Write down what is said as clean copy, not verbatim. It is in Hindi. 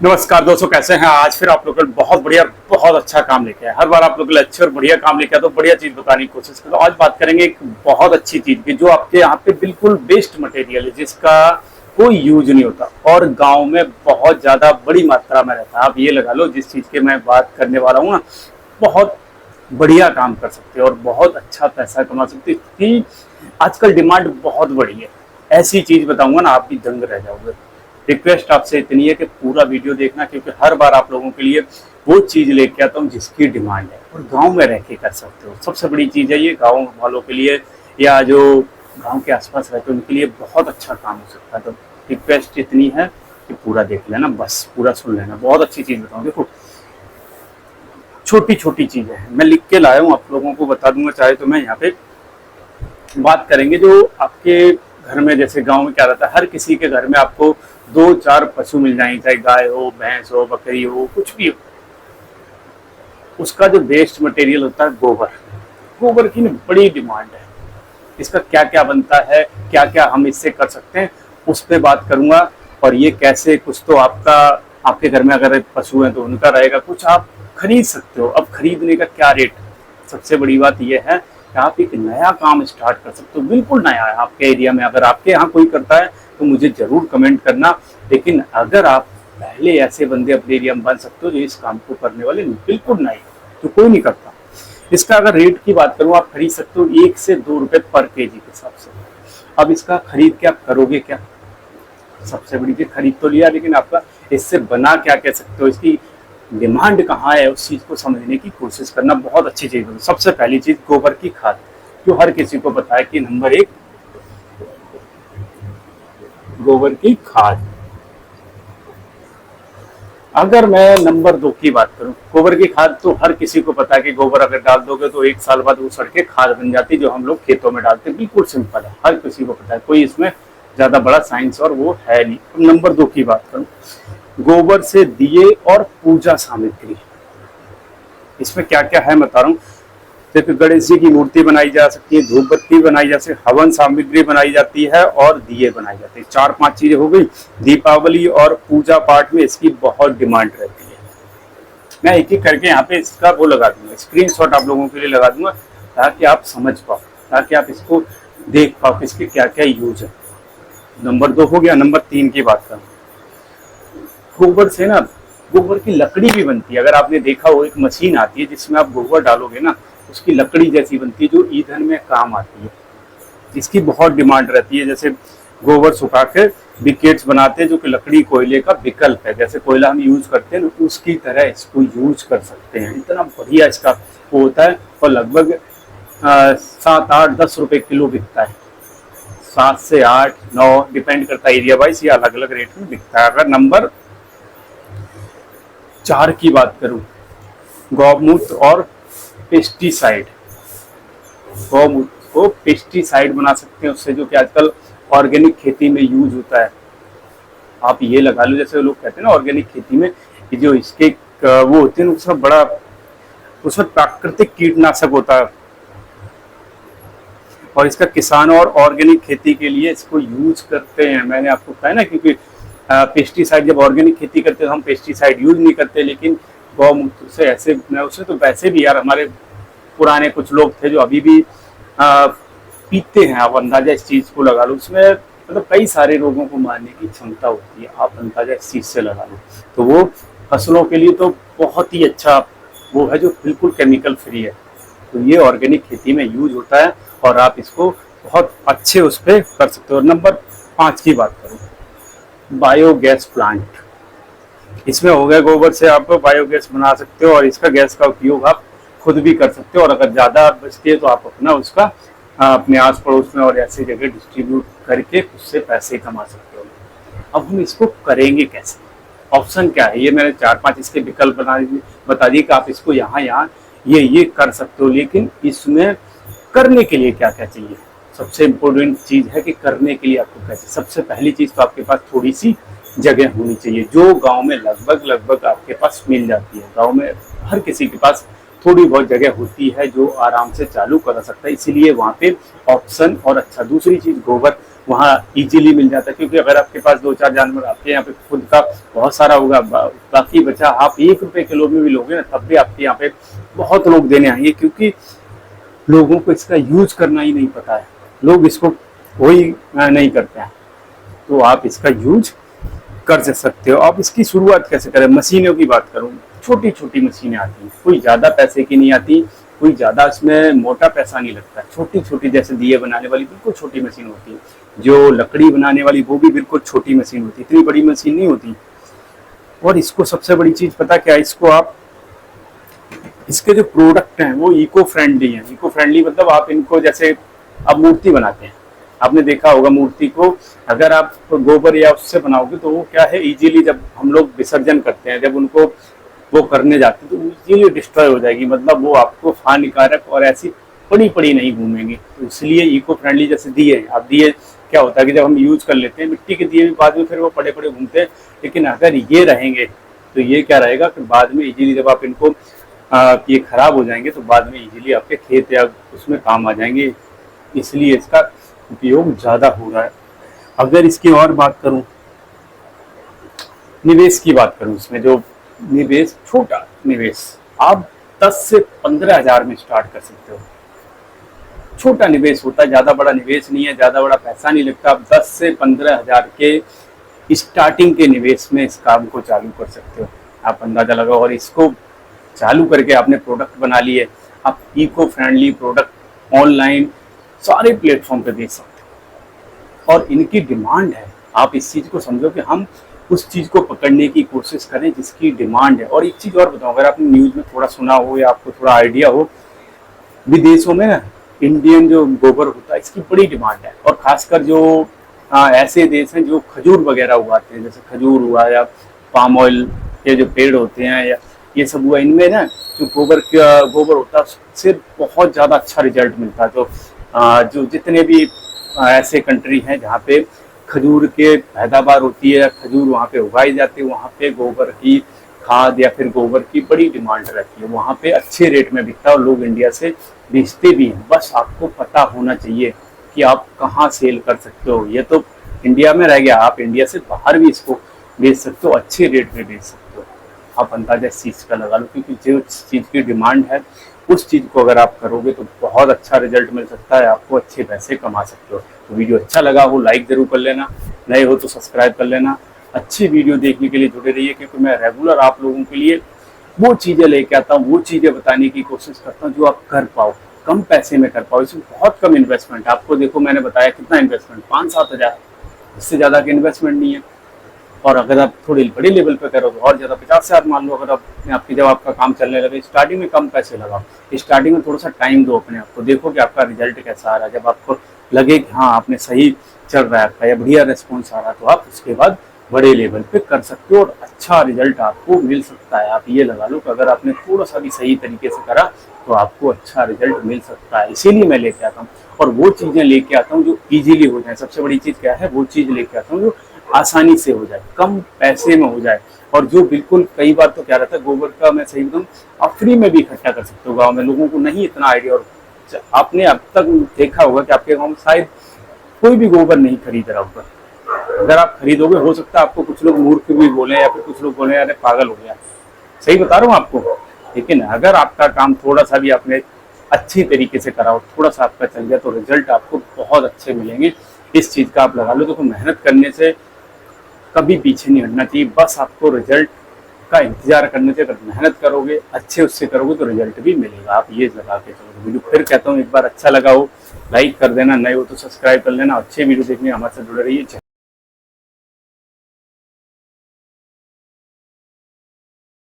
नमस्कार दोस्तों, कैसे हैं? आज फिर आप लोग के लिए बहुत बढ़िया, बहुत अच्छा काम लेके आए। हर बार आप लोग के लिए अच्छे और बढ़िया काम लेके आए तो बढ़िया चीज बताने की कोशिश करो। आज बात करेंगे एक बहुत अच्छी चीज की, जो आपके यहाँ पे बिल्कुल बेस्ट मटेरियल है, जिसका कोई यूज नहीं होता और गांव में बहुत ज्यादा बड़ी मात्रा में रहता है। आप ये लगा लो, जिस चीज की मैं बात करने वाला हूँ ना, बहुत बढ़िया काम कर सकते हो और बहुत अच्छा पैसा कमा सकते हो। इसकी आजकल डिमांड बहुत बड़ी है। ऐसी चीज बताऊंगा ना, आप भी दंग रह जाओगे। रिक्वेस्ट आपसे इतनी है कि पूरा वीडियो देखना, क्योंकि हर बार आप लोगों के लिए वो चीज लेके आता हूँ जिसकी डिमांड है और गांव में रह के कर सकते हो। सबसे बड़ी चीज है ये, गांव वालों के लिए या जो गांव के आसपास रहते हैं उनके लिए बहुत अच्छा काम हो सकता है। तो रिक्वेस्ट इतनी है कि पूरा देख लेना, बस पूरा सुन लेना। बहुत अच्छी चीज बताऊँ। देखो, छोटी छोटी चीजें हैं, मैं लिख के लाया हूँ, आप लोगों को बता दूंगा। चाहे तो मैं यहाँ पे बात करेंगे जो आपके घर में, जैसे गांव में क्या रहता है, हर किसी के घर में आपको दो चार पशु मिल जाएंगे, चाहे गाय हो, भैंस हो, बकरी हो, कुछ भी हो। उसका जो वेस्ट मटेरियल होता है गोबर, गोबर की ना बड़ी डिमांड है। इसका क्या क्या बनता है, क्या क्या हम इससे कर सकते हैं, उस पर बात करूंगा। और ये कैसे, कुछ तो आपका, आपके घर में अगर पशु हैं तो उनका रहेगा, कुछ आप खरीद सकते हो। अब खरीदने का क्या रेट, सबसे बड़ी बात यह है कि आप एक नया काम स्टार्ट कर सकते हो। बिल्कुल नया है आपके एरिया में। अगर आपके यहाँ कोई करता है तो मुझे जरूर कमेंट करना। लेकिन अगर आप पहले ऐसे बंदे अपने एरिया में बन सकते हो जो इस काम को करने वाले बिल्कुल नए, तो कोई नहीं करता। इसका अगर रेट की बात करूं, आप खरीद सकते हो 1 से 2 रुपए पर केजी के हिसाब से। अब इसका खरीद के आप करोगे क्या? सबसे बड़ी चीज, खरीद तो लिया, लेकिन आपका इससे बना क्या कह सकते हो, इसकी डिमांड कहाँ है, उस चीज को समझने की कोशिश करना बहुत अच्छी चीज है। सबसे पहली चीज गोबर की खाद, जो हर किसी को पता है कि नंबर 1 गोबर की खाद। अगर मैं नंबर 2 की बात करूं, गोबर की खाद, तो हर किसी को पता है कि गोबर अगर डाल दोगे तो 1 साल बाद वो सड़ के खाद बन जाती है, जो हम लोग खेतों में डालते हैं। बिल्कुल सिंपल है, हर किसी को पता है, कोई इसमें ज्यादा बड़ा साइंस और वो है नहीं। नंबर 2 की बात करूं, गोबर से दिए और पूजा सामग्री, इसमें क्या क्या है बता रहा हूँ। देखो, गणेश जी की मूर्ति बनाई जा सकती है, धूप बत्ती बनाई जा सकती है, हवन सामग्री बनाई जाती है और दिए बनाए जाते हैं। 4-5 चीजें हो गई। दीपावली और पूजा पाठ में इसकी बहुत डिमांड रहती है। मैं एक एक करके यहाँ पे इसका वो लगा दूंगा, स्क्रीनशॉट आप लोगों के लिए लगा दूंगा, ताकि आप समझ पाओ, ताकि आप इसको देख पाओ इसके क्या क्या यूज है। नंबर 2 हो गया। नंबर 3 की बात करूँ, गोबर से ना, गोबर की लकड़ी भी बनती है। अगर आपने देखा हो, एक मशीन आती है जिसमें आप गोबर डालोगे ना, उसकी लकड़ी जैसी बनती है, जो ईंधन में काम आती है। इसकी बहुत डिमांड रहती है। जैसे गोबर सुखा के ब्रिकेट्स बनाते हैं, जो कि लकड़ी कोयले का विकल्प है। जैसे कोयला हम यूज करते हैं ना, उसकी तरह इसको यूज कर सकते हैं। इतना बढ़िया इसका वो होता है। और लगभग 7-8-10 रुपए किलो बिकता है। 7 से 8-9 डिपेंड करता है एरिया वाइज, ये अलग अलग रेट में बिकता है। अगर नंबर 4 की बात करूं, गौमूत्र और पेस्टिसाइड। गौमूत्र को पेस्टिसाइड बना सकते हैं उससे, जो कि आजकल ऑर्गेनिक खेती में यूज होता है। आप ये लगा लो, जैसे लोग कहते हैं ना ऑर्गेनिक खेती में कि जो इसके वो होते हैं, उसमें बड़ा, उसमें प्राकृतिक कीटनाशक होता है। और इसका किसान और ऑर्गेनिक खेती के लिए इसको यूज करते हैं। मैंने आपको कहा ना, क्योंकि पेस्टिसाइड, जब ऑर्गेनिक खेती करते हैं तो हम पेस्टिसाइड यूज नहीं करते, लेकिन गौमूत्र से ऐसे, मैं उससे तो वैसे भी यार, हमारे पुराने कुछ लोग थे जो अभी भी पीते हैं। आप अंदाजा इस चीज को लगा लो, उसमें मतलब कई सारे रोगों को मारने की क्षमता होती है। आप अंदाजा इस चीज से लगा लो, तो वो फसलों के लिए तो बहुत ही अच्छा वो है, जो बिल्कुल केमिकल फ्री है। तो ये ऑर्गेनिक खेती में यूज होता है और आप इसको बहुत अच्छे उस पर कर सकते हो। नंबर 5 की बात करूँ, बायोगैस प्लांट। इसमें हो गया, गोबर से आप बायोगैस बना सकते हो और इसका गैस का उपयोग आप खुद भी कर सकते हो। और अगर ज़्यादा बचती है तो आप अपना उसका अपने आस पड़ोस में और ऐसी जगह डिस्ट्रीब्यूट करके उससे पैसे कमा सकते हो। अब हम इसको करेंगे कैसे, ऑप्शन क्या है, ये मैंने 4-5 इसके विकल्प बता दिए कि आप इसको यहाँ यहाँ ये कर सकते हो। लेकिन इसमें करने के लिए क्या क्या चाहिए, सबसे इम्पोर्टेंट चीज़ है कि करने के लिए आपको कैसे। सबसे पहली चीज़ तो आपके पास थोड़ी सी जगह होनी चाहिए, जो गांव में लगभग आपके पास मिल जाती है। गांव में हर किसी के पास थोड़ी बहुत जगह होती है जो आराम से चालू कर सकता है, इसीलिए वहाँ पे ऑप्शन और अच्छा। दूसरी चीज़, गोबर, वहाँ इजीली मिल जाता है। क्योंकि अगर आपके पास 2-4 जानवर आपके यहाँ पे खुद का बहुत सारा होगा, बाकी बचा आप 1 रुपए किलो में भी लोगे ना, तब भी आपके यहाँ पे बहुत लोग देने आएंगे, क्योंकि लोगों को इसका यूज करना ही नहीं पता है, लोग इसको कोई नहीं करते हैं। तो आप इसका यूज कर सकते हो। आप इसकी शुरुआत कैसे करें? मशीनों की बात करूँ, छोटी छोटी मशीनें आती हैं, कोई ज़्यादा पैसे की नहीं आती, कोई ज़्यादा इसमें मोटा पैसा नहीं लगता। छोटी छोटी जैसे दिए बनाने वाली बिल्कुल छोटी मशीन होती है, जो लकड़ी बनाने वाली वो भी बिल्कुल छोटी मशीन होती है, इतनी बड़ी मशीन नहीं होती। और इसको सबसे बड़ी चीज़ पता क्या है, इसको आप इसके जो प्रोडक्ट हैं वो इको फ्रेंडली हैं। इको फ्रेंडली मतलब आप इनको जैसे आप मूर्ति बनाते हैं, आपने देखा होगा मूर्ति को अगर आप गोबर या उससे बनाओगे तो वो क्या है, इजीली जब हम लोग विसर्जन करते हैं, जब उनको वो करने जाते हैं तो इजीली डिस्ट्रॉय हो जाएगी, मतलब वो आपको हानिकारक और ऐसी पड़ी पड़ी नहीं घूमेंगे। तो इसलिए इको फ्रेंडली जैसे दिए, आप दिए क्या होता है कि जब हम यूज कर लेते हैं मिट्टी के दिए भी बाद में फिर वो पड़े पड़े घूमते हैं, लेकिन अगर ये रहेंगे तो ये क्या रहेगा, फिर बाद में इजीली जब आप इनको ये खराब हो जाएंगे तो बाद में इजीली आपके खेत या उसमें काम आ जाएंगे, इसलिए इसका उपयोग ज़्यादा हो रहा है। अगर इसकी और बात करूं, निवेश की बात करूं, इसमें जो निवेश, छोटा निवेश आप 10 से 15 हज़ार में स्टार्ट कर सकते हो। छोटा निवेश होता है, ज़्यादा बड़ा निवेश नहीं है, ज़्यादा बड़ा पैसा नहीं लगता। आप 10 से 15 हज़ार के स्टार्टिंग के निवेश में इस काम को चालू कर सकते हो। आप अंदाजा लगाओ, और इसको चालू करके आपने प्रोडक्ट बना लिए, आप इको फ्रेंडली प्रोडक्ट ऑनलाइन सारे प्लेटफॉर्म पे बेच सकते हो, और इनकी डिमांड है। आप इस चीज़ को समझो कि हम उस चीज़ को पकड़ने की कोशिश करें जिसकी डिमांड है। और एक चीज़ और बताऊं, अगर आपने न्यूज़ में थोड़ा सुना हो या आपको थोड़ा आइडिया हो, विदेशों में ना इंडियन जो गोबर होता है इसकी बड़ी डिमांड है। और खासकर जो ऐसे देश हैं जो खजूर वगैरह उगाते हैं, जैसे खजूर हुआ या पाम ऑयल के जो पेड़ होते हैं या ये सब हुआ, इनमें ना जो गोबर होता है उससे बहुत ज़्यादा अच्छा रिजल्ट मिलता है। जो जितने भी ऐसे कंट्री हैं जहाँ पे खजूर के पैदावार होती है, खजूर वहाँ पे उगाई जाती है, वहाँ पे गोबर की खाद या फिर गोबर की बड़ी डिमांड रहती है, वहाँ पे अच्छे रेट में बिकता है और लोग इंडिया से बेचते भी हैं। बस आपको पता होना चाहिए कि आप कहाँ सेल कर सकते हो। ये तो इंडिया में रह गया, आप इंडिया से बाहर भी इसको बेच सकते हो, अच्छे रेट में बेच सकते हो। आप अंदाजा इस चीज़ का लगा लो, क्योंकि जो चीज़ की डिमांड है उस चीज़ को अगर आप करोगे तो बहुत अच्छा रिजल्ट मिल सकता है, आपको अच्छे पैसे कमा सकते हो। तो वीडियो अच्छा लगा हो लाइक ज़रूर कर लेना, नए हो तो सब्सक्राइब कर लेना। अच्छी वीडियो देखने के लिए जुड़े रहिए, क्योंकि मैं रेगुलर आप लोगों के लिए वो चीज़ें लेके आता हूँ, वो चीज़ें बताने की कोशिश करता हूँ जो आप कर पाओ, कम पैसे में कर पाओ। इसमें बहुत कम इन्वेस्टमेंट, आपको देखो मैंने बताया कितना इन्वेस्टमेंट, 5-7 हज़ार, इससे ज़्यादा का इन्वेस्टमेंट नहीं है। और अगर आप थोड़ी बड़ी लेवल पे करो तो और ज़्यादा 50,000 मान लो। अगर आपकी जब आपका काम चलने लगे, स्टार्टिंग में कम पैसे लगाओ, स्टार्टिंग में थोड़ा सा टाइम दो अपने आप को, देखो कि आपका रिजल्ट कैसा आ रहा है। जब आपको लगे कि हाँ आपने सही चल रहा है आपका या बढ़िया रिस्पॉन्स आ रहा है, तो आप उसके बाद बड़े लेवल पे कर सकते हो और अच्छा रिजल्ट आपको मिल सकता है। आप ये लगा लो कि अगर आपने थोड़ा सा भी सही तरीके से करा तो आपको अच्छा रिजल्ट मिल सकता है। इसीलिए मैं लेके आता हूँ, और वो चीज़ें लेके आता हूँ जो इजीली हो जाए। सबसे बड़ी चीज़ क्या है, वो चीज़ लेके आता हूँ जो आसानी से हो जाए, कम पैसे में हो जाए, और जो बिल्कुल, कई बार तो क्या रहता है गोबर का, मैं सही बताऊँ, आप फ्री में भी इकट्ठा कर सकते हो। गाँव में लोगों को नहीं इतना आइडिया, और आपने अब तक देखा होगा कि आपके गाँव में शायद कोई भी गोबर नहीं खरीद रहा होगा। अगर आप खरीदोगे, हो सकता है आपको कुछ लोग मूर्ख भी बोले या फिर कुछ लोग बोले अरे पागल हो गया, सही बता रहा हूँ आपको। लेकिन अगर आपका काम थोड़ा सा भी आपने अच्छी तरीके से करा हो, थोड़ा सा आपका चल गया, तो रिजल्ट आपको बहुत अच्छे मिलेंगे। इस चीज़ का आप लगा लो। देखो मेहनत करने से कभी पीछे नहीं हटना चाहिए, बस आपको रिजल्ट का इंतजार करने से, अगर मेहनत करोगे, अच्छे उससे करोगे तो रिजल्ट भी मिलेगा। आप ये लगा के चलो। वीडियो फिर कहता हूँ, एक बार अच्छा लगा हो लाइक कर देना, नए हो तो सब्सक्राइब कर लेना। अच्छे वीडियो देखने हमारे साथ जुड़े रहिए।